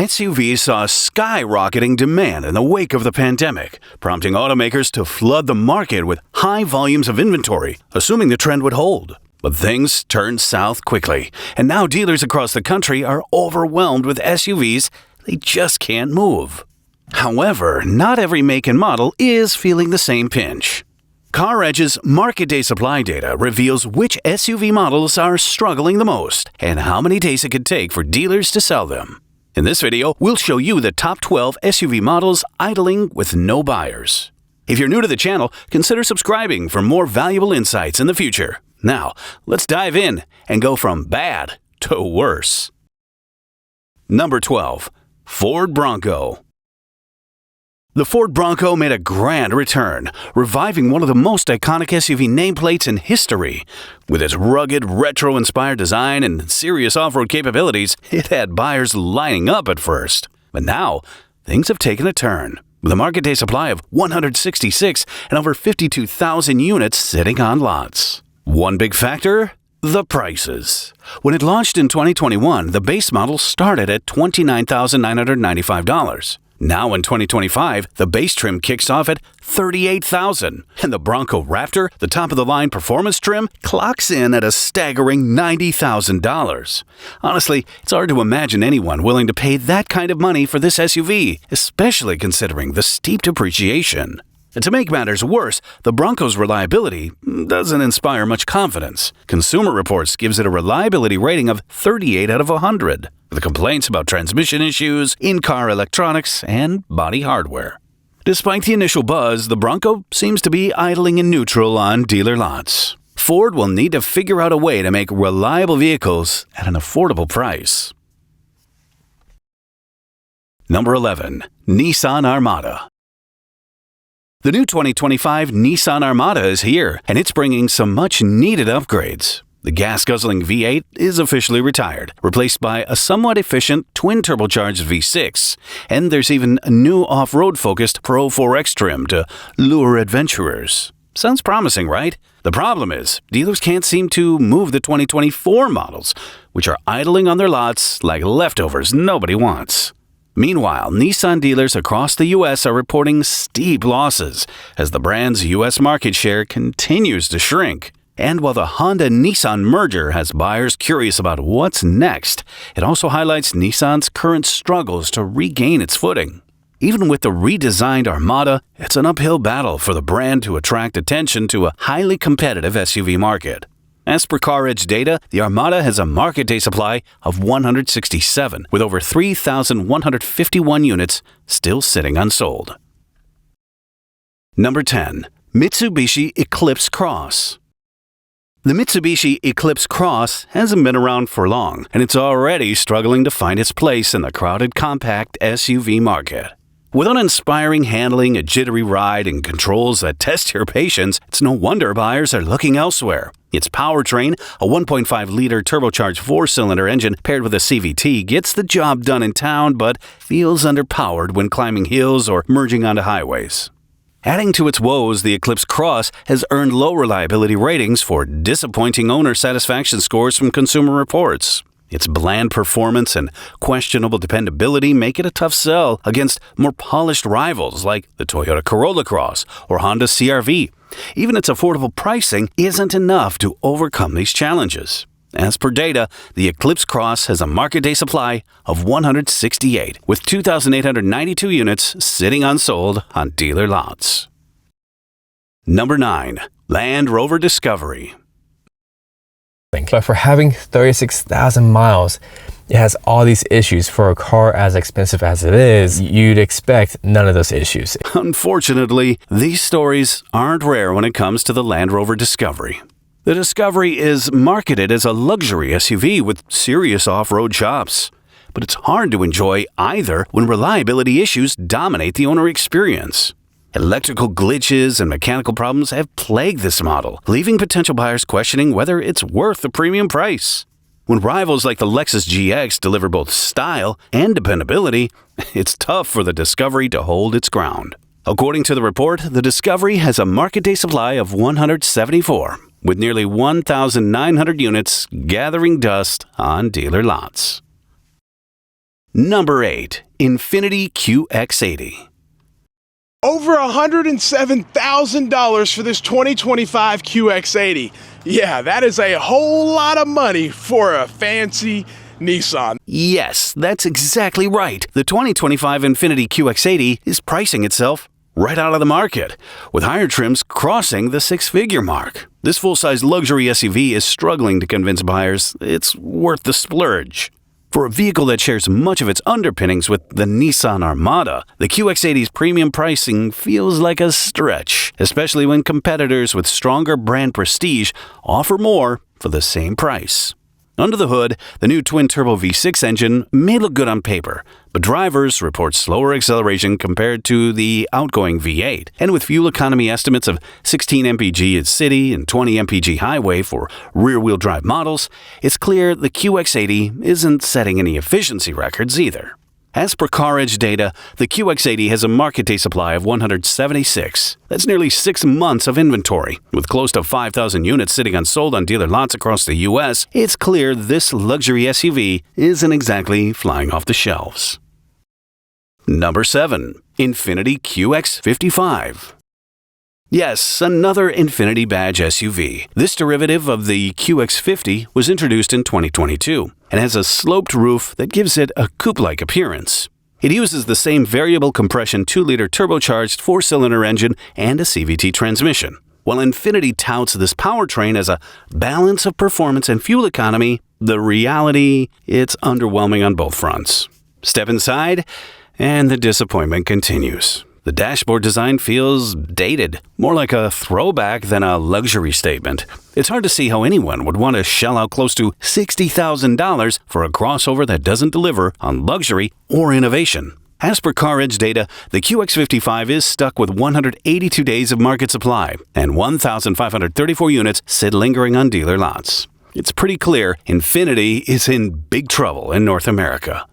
SUVs saw skyrocketing demand in the wake of the pandemic, prompting automakers to flood the market with high volumes of inventory, assuming the trend would hold. But things turned south quickly, and now dealers across the country are overwhelmed with SUVs they just can't move. However, not every make and model is feeling the same pinch. CarEdge's market day supply data reveals which SUV models are struggling the most and how many days it could take for dealers to sell them. In this video, we'll show you the top 12 SUV models idling with no buyers. If you're new to the channel, consider subscribing for more valuable insights in the future. Now, let's dive in and go from bad to worse. Number 12. Ford Bronco. The Ford Bronco made a grand return, reviving one of the most iconic SUV nameplates in history. With its rugged, retro-inspired design and serious off-road capabilities, it had buyers lining up at first. But now, things have taken a turn, with a market day supply of 166 and over 52,000 units sitting on lots. One big factor? The prices. When it launched in 2021, the base model started at $29,995. Now in 2025, the base trim kicks off at $38,000, and the Bronco Raptor, the top-of-the-line performance trim, clocks in at a staggering $90,000. Honestly, it's hard to imagine anyone willing to pay that kind of money for this SUV, especially considering the steep depreciation. And to make matters worse, the Bronco's reliability doesn't inspire much confidence. Consumer Reports gives it a reliability rating of 38 out of 100, with complaints about transmission issues, in-car electronics, and body hardware. Despite the initial buzz, the Bronco seems to be idling in neutral on dealer lots. Ford will need to figure out a way to make reliable vehicles at an affordable price. Number 11. Nissan Armada. The new 2025 Nissan Armada is here, and it's bringing some much-needed upgrades. The gas-guzzling V8 is officially retired, replaced by a somewhat efficient twin-turbocharged V6, and there's even a new off-road-focused Pro 4X trim to lure adventurers. Sounds promising, right? The problem is, dealers can't seem to move the 2024 models, which are idling on their lots like leftovers nobody wants. Meanwhile, Nissan dealers across the U.S. are reporting steep losses as the brand's U.S. market share continues to shrink. And while the Honda-Nissan merger has buyers curious about what's next, it also highlights Nissan's current struggles to regain its footing. Even with the redesigned Armada, it's an uphill battle for the brand to attract attention to a highly competitive SUV market. As per CarEdge data, the Armada has a market day supply of 167, with over 3,151 units still sitting unsold. Number 10. Mitsubishi Eclipse Cross. The Mitsubishi Eclipse Cross hasn't been around for long, and it's already struggling to find its place in the crowded compact SUV market. With uninspiring handling, a jittery ride, and controls that test your patience, it's no wonder buyers are looking elsewhere. Its powertrain, a 1.5-liter turbocharged 4-cylinder engine paired with a CVT, gets the job done in town but feels underpowered when climbing hills or merging onto highways. Adding to its woes, the Eclipse Cross has earned low reliability ratings for disappointing owner satisfaction scores from Consumer Reports. Its bland performance and questionable dependability make it a tough sell against more polished rivals like the Toyota Corolla Cross or Honda CR-V. Even its affordable pricing isn't enough to overcome these challenges. As per data, the Eclipse Cross has a market day supply of 168, with 2,892 units sitting unsold on dealer lots. Number 9. Land Rover Discovery. But for having 36,000 miles, it has all these issues. For a car as expensive as it is, you'd expect none of those issues. Unfortunately, these stories aren't rare when it comes to the Land Rover Discovery. The Discovery is marketed as a luxury SUV with serious off-road chops. But it's hard to enjoy either when reliability issues dominate the owner experience. Electrical glitches and mechanical problems have plagued this model, leaving potential buyers questioning whether it's worth the premium price. When rivals like the Lexus GX deliver both style and dependability, it's tough for the Discovery to hold its ground. According to the report, the Discovery has a market day supply of 174, with nearly 1,900 units gathering dust on dealer lots. Number 8. Infiniti QX80. Over $107,000 for this 2025 QX80. Yeah, that is a whole lot of money for a fancy Nissan. Yes, that's exactly right. The 2025 Infiniti QX80 is pricing itself right out of the market, with higher trims crossing the six-figure mark. This full-size luxury SUV is struggling to convince buyers it's worth the splurge. For a vehicle that shares much of its underpinnings with the Nissan Armada, the QX80's premium pricing feels like a stretch, especially when competitors with stronger brand prestige offer more for the same price. Under the hood, the new twin-turbo V6 engine may look good on paper, but drivers report slower acceleration compared to the outgoing V8. And with fuel economy estimates of 16 mpg at city and 20 mpg highway for rear-wheel drive models, it's clear the QX80 isn't setting any efficiency records either. As per CarEdge data, the QX80 has a market day supply of 176. That's nearly 6 months of inventory. With close to 5,000 units sitting unsold on dealer lots across the U.S., it's clear this luxury SUV isn't exactly flying off the shelves. Number 7. Infiniti QX55. Yes, another Infiniti badge SUV. This derivative of the QX50 was introduced in 2022 and has a sloped roof that gives it a coupe-like appearance. It uses the same variable compression 2-liter turbocharged 4-cylinder engine and a CVT transmission. While Infiniti touts this powertrain as a balance of performance and fuel economy, the reality, it's underwhelming on both fronts. Step inside, and the disappointment continues. The dashboard design feels dated, more like a throwback than a luxury statement. It's hard to see how anyone would want to shell out close to $60,000 for a crossover that doesn't deliver on luxury or innovation. As per CarEdge data, the QX55 is stuck with 182 days of market supply, and 1,534 units sit lingering on dealer lots. It's pretty clear Infiniti is in big trouble in North America.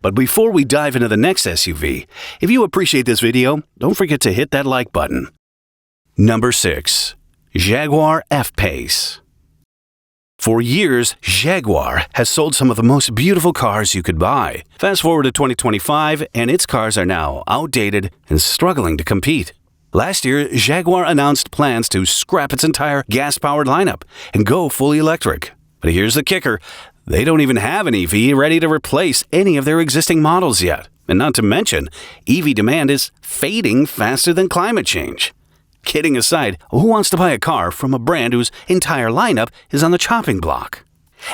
But before we dive into the next SUV, if you appreciate this video, don't forget to hit that like button. Number 6. Jaguar F-Pace. For years, Jaguar has sold some of the most beautiful cars you could buy. Fast forward to 2025, and its cars are now outdated and struggling to compete. Last year, Jaguar announced plans to scrap its entire gas-powered lineup and go fully electric. But here's the kicker. They don't even have an EV ready to replace any of their existing models yet. And not to mention, EV demand is fading faster than climate change. Kidding aside, who wants to buy a car from a brand whose entire lineup is on the chopping block?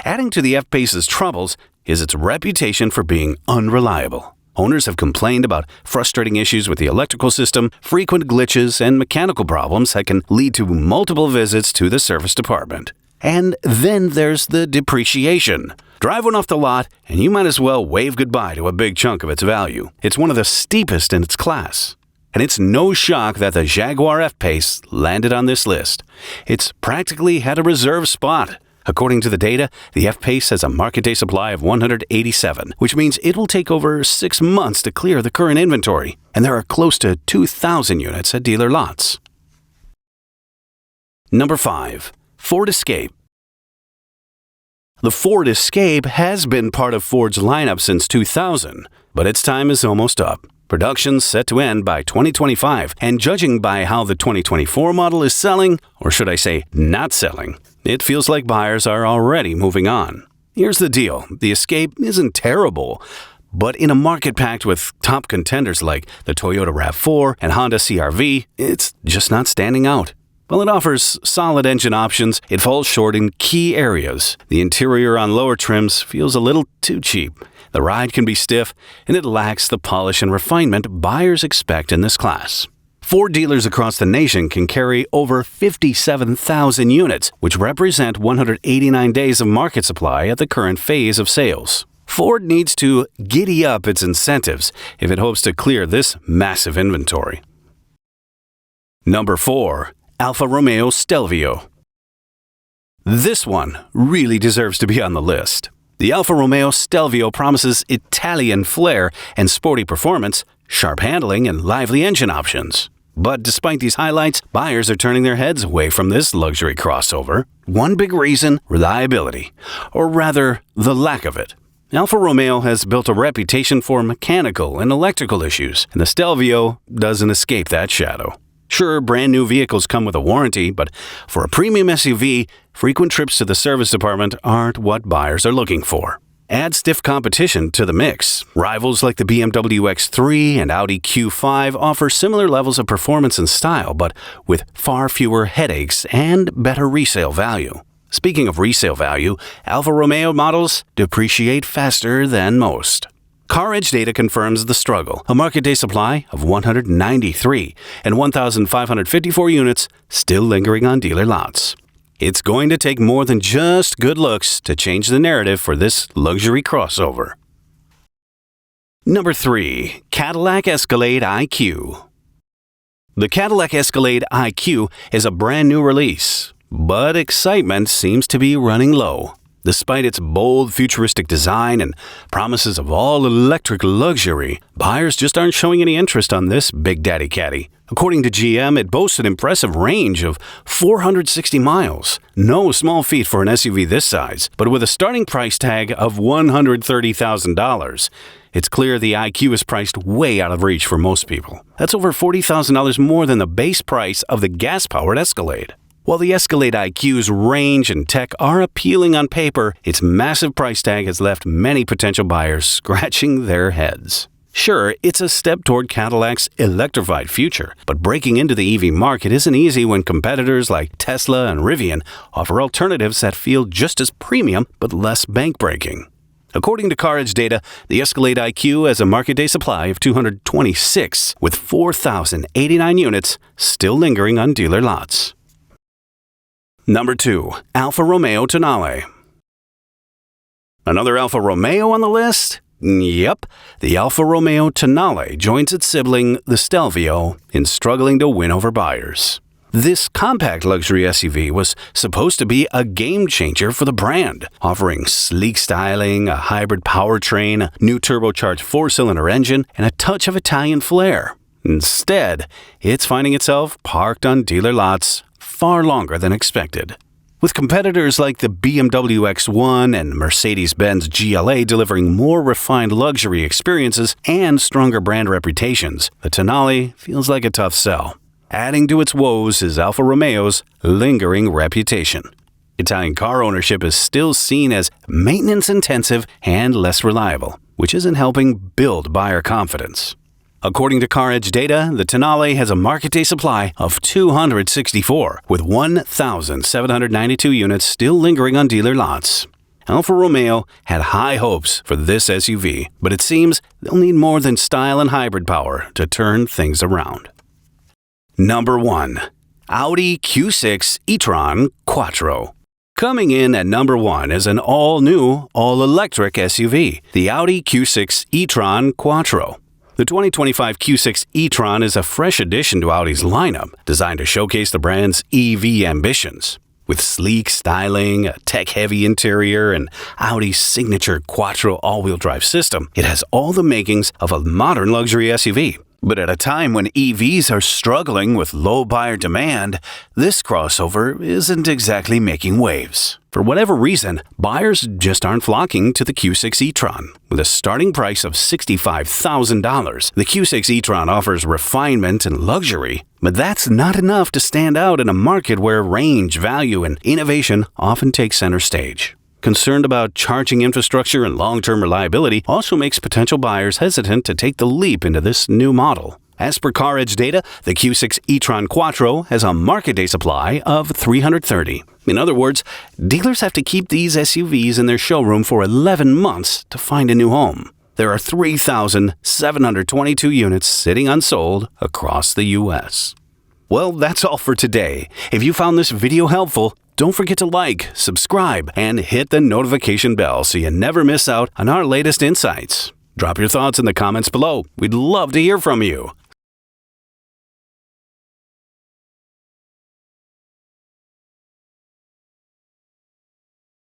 Adding to the F-Pace's troubles is its reputation for being unreliable. Owners have complained about frustrating issues with the electrical system, frequent glitches, and mechanical problems that can lead to multiple visits to the service department. And then there's the depreciation. Drive one off the lot, and you might as well wave goodbye to a big chunk of its value. It's one of the steepest in its class. And it's no shock that the Jaguar F-Pace landed on this list. It's practically had a reserve spot. According to the data, the F-Pace has a market day supply of 187, which means it will take over 6 months to clear the current inventory. And there are close to 2,000 units at dealer lots. Number 5. Ford Escape. The Ford Escape has been part of Ford's lineup since 2000, but its time is almost up. Production's set to end by 2025, and judging by how the 2024 model is selling, or should I say not selling, it feels like buyers are already moving on. Here's the deal. The Escape isn't terrible, but in a market packed with top contenders like the Toyota RAV4 and Honda CR-V, it's just not standing out. While it offers solid engine options, it falls short in key areas. The interior on lower trims feels a little too cheap. The ride can be stiff, and it lacks the polish and refinement buyers expect in this class. Ford dealers across the nation can carry over 57,000 units, which represent 189 days of market supply at the current phase of sales. Ford needs to giddy up its incentives if it hopes to clear this massive inventory. Number 4. Alfa Romeo Stelvio. This one really deserves to be on the list. The Alfa Romeo Stelvio promises Italian flair and sporty performance, sharp handling, and lively engine options. But despite these highlights, buyers are turning their heads away from this luxury crossover. One big reason, reliability. Or rather, the lack of it. Alfa Romeo has built a reputation for mechanical and electrical issues, and the Stelvio doesn't escape that shadow. Sure, brand new vehicles come with a warranty, but for a premium SUV, frequent trips to the service department aren't what buyers are looking for. Add stiff competition to the mix. Rivals like the BMW X3 and Audi Q5 offer similar levels of performance and style, but with far fewer headaches and better resale value. Speaking of resale value, Alfa Romeo models depreciate faster than most. CarEdge data confirms the struggle. A market day supply of 193 and 1,554 units still lingering on dealer lots. It's going to take more than just good looks to change the narrative for this luxury crossover. Number 3. Cadillac Escalade IQ. The Cadillac Escalade IQ is a brand new release, but excitement seems to be running low. Despite its bold, futuristic design and promises of all-electric luxury, buyers just aren't showing any interest on this Big Daddy Caddy. According to GM, it boasts an impressive range of 460 miles. No small feat for an SUV this size, but with a starting price tag of $130,000. It's clear the IQ is priced way out of reach for most people. That's over $40,000 more than the base price of the gas-powered Escalade. While the Escalade IQ's range and tech are appealing on paper, its massive price tag has left many potential buyers scratching their heads. Sure, it's a step toward Cadillac's electrified future, but breaking into the EV market isn't easy when competitors like Tesla and Rivian offer alternatives that feel just as premium but less bank-breaking. According to CarEdge data, the Escalade IQ has a market day supply of 226, with 4,089 units still lingering on dealer lots. Number 2. Alfa Romeo Tonale. Another Alfa Romeo on the list? Yep, the Alfa Romeo Tonale joins its sibling, the Stelvio, in struggling to win over buyers. This compact luxury SUV was supposed to be a game changer for the brand, offering sleek styling, a hybrid powertrain, a new turbocharged 4-cylinder engine, and a touch of Italian flair. Instead, it's finding itself parked on dealer lots far longer than expected. With competitors like the BMW X1 and Mercedes-Benz GLA delivering more refined luxury experiences and stronger brand reputations, the Tonale feels like a tough sell. Adding to its woes is Alfa Romeo's lingering reputation. Italian car ownership is still seen as maintenance-intensive and less reliable, which isn't helping build buyer confidence. According to CarEdge data, the Tonale has a market day supply of 264, with 1,792 units still lingering on dealer lots. Alfa Romeo had high hopes for this SUV, but it seems they'll need more than style and hybrid power to turn things around. Number 1. Audi Q6 e-tron Quattro. Coming in at number 1 is an all-new, all-electric SUV, the Audi Q6 e-tron Quattro. The 2025 Q6 e-tron is a fresh addition to Audi's lineup, designed to showcase the brand's EV ambitions. With sleek styling, a tech-heavy interior, and Audi's signature Quattro all-wheel drive system, it has all the makings of a modern luxury SUV. But at a time when EVs are struggling with low buyer demand, this crossover isn't exactly making waves. For whatever reason, buyers just aren't flocking to the Q6 e-tron. With a starting price of $65,000, the Q6 e-tron offers refinement and luxury, but that's not enough to stand out in a market where range, value, and innovation often take center stage. Concerned about charging infrastructure and long-term reliability also makes potential buyers hesitant to take the leap into this new model. As per CarEdge data, the Q6 e-tron Quattro has a market day supply of 330. In other words, dealers have to keep these SUVs in their showroom for 11 months to find a new home. There are 3,722 units sitting unsold across the U.S. Well, that's all for today. If you found this video helpful, don't forget to like, subscribe, and hit the notification bell so you never miss out on our latest insights. Drop your thoughts in the comments below. We'd love to hear from you.